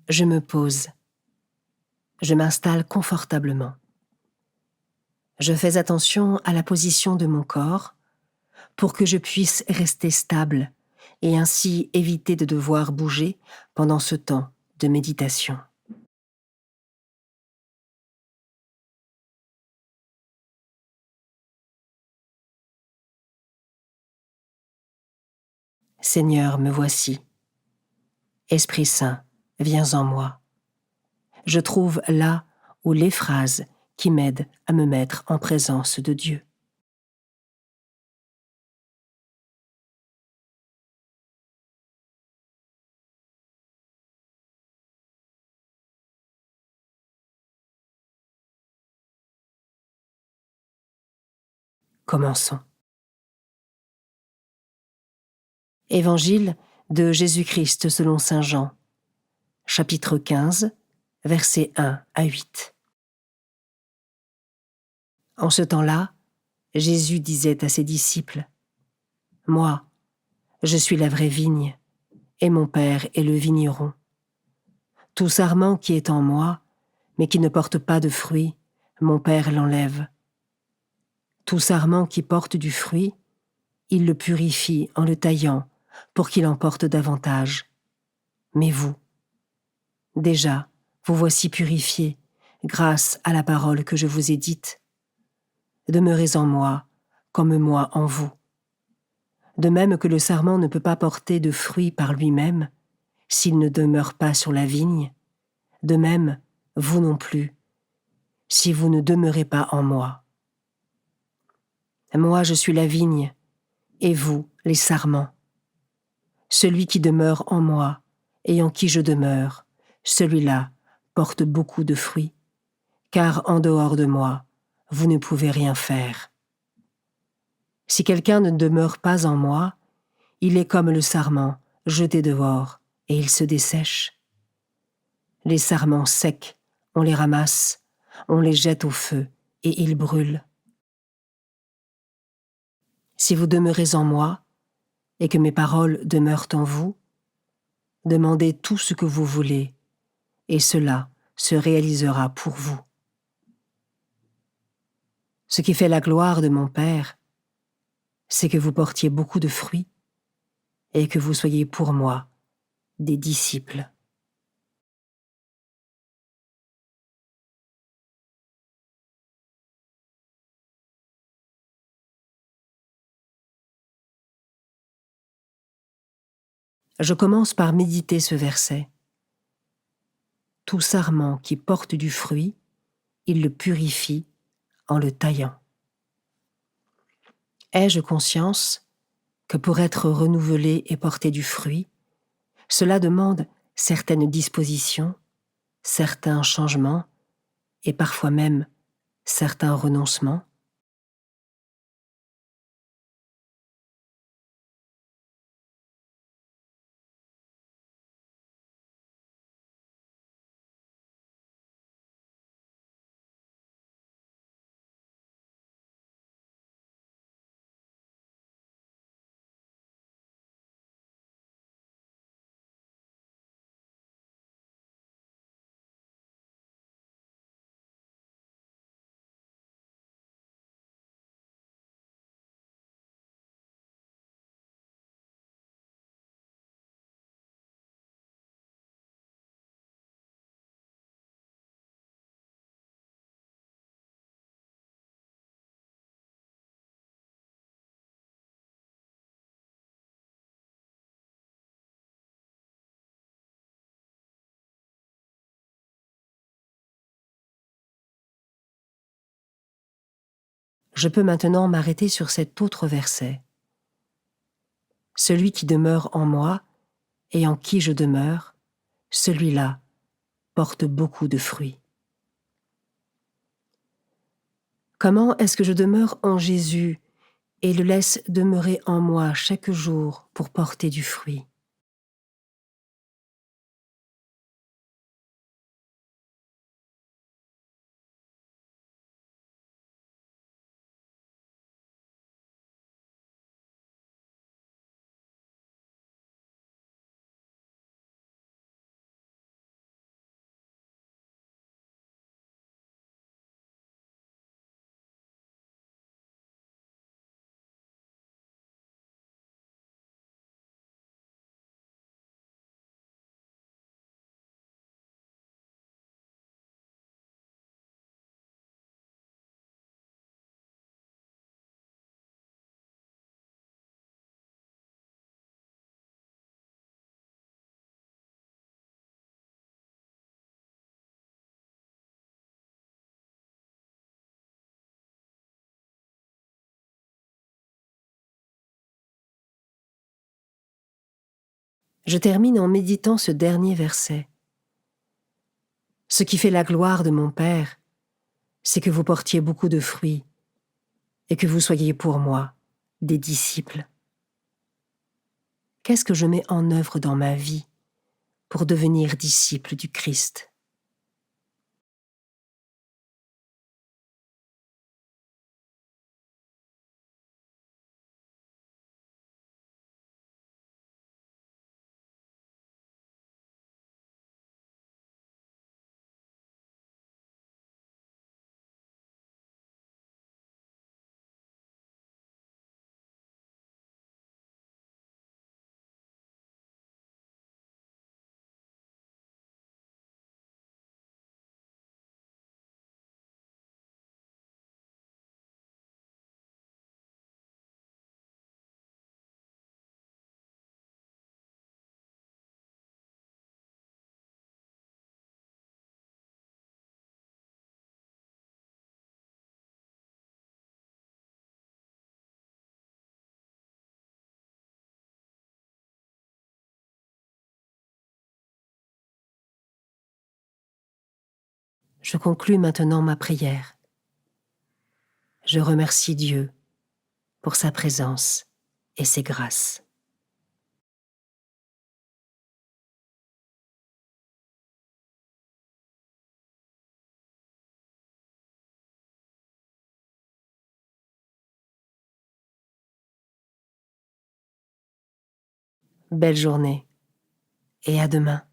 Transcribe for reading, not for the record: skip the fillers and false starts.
Je me pose. Je m'installe confortablement. Je fais attention à la position de mon corps pour que je puisse rester stable et ainsi éviter de devoir bouger pendant ce temps de méditation. Seigneur, me voici. Esprit Saint, viens en moi. Je trouve là où les phrases qui m'aident à me mettre en présence de Dieu. Commençons. Évangile de Jésus-Christ selon saint Jean, chapitre 15, versets 1 à 8. En ce temps-là, Jésus disait à ses disciples : « Moi, je suis la vraie vigne, et mon Père est le vigneron. Tout sarment qui est en moi, mais qui ne porte pas de fruit, mon Père l'enlève. Tout sarment qui porte du fruit, il le purifie en le taillant, pour qu'il en porte davantage. Mais vous, déjà, vous voici purifiés, grâce à la parole que je vous ai dite. Demeurez en moi, comme moi en vous. De même que le sarment ne peut pas porter de fruit par lui-même, s'il ne demeure pas sur la vigne, de même, vous non plus, si vous ne demeurez pas en moi. Moi, je suis la vigne, et vous, les sarments. Celui qui demeure en moi, et en qui je demeure, celui-là porte beaucoup de fruits, car en dehors de moi, vous ne pouvez rien faire. Si quelqu'un ne demeure pas en moi, il est comme le sarment jeté dehors, et il se dessèche. Les sarments secs, on les ramasse, on les jette au feu, et ils brûlent. Si vous demeurez en moi, et que mes paroles demeurent en vous, demandez tout ce que vous voulez, et cela se réalisera pour vous. Ce qui fait la gloire de mon Père, c'est que vous portiez beaucoup de fruits, et que vous soyez pour moi des disciples. Je commence par méditer ce verset. Tout sarment qui porte du fruit, il le purifie en le taillant. Ai-je conscience que pour être renouvelé et porter du fruit, cela demande certaines dispositions, certains changements et parfois même certains renoncements? Je peux maintenant m'arrêter sur cet autre verset. Celui qui demeure en moi et en qui je demeure, celui-là porte beaucoup de fruits. Comment est-ce que je demeure en Jésus et le laisse demeurer en moi chaque jour pour porter du fruit? Je termine en méditant ce dernier verset. Ce qui fait la gloire de mon Père, c'est que vous portiez beaucoup de fruits et que vous soyez pour moi des disciples. Qu'est-ce que je mets en œuvre dans ma vie pour devenir disciple du Christ ? Je conclus maintenant ma prière. Je remercie Dieu pour sa présence et ses grâces. Belle journée et à demain.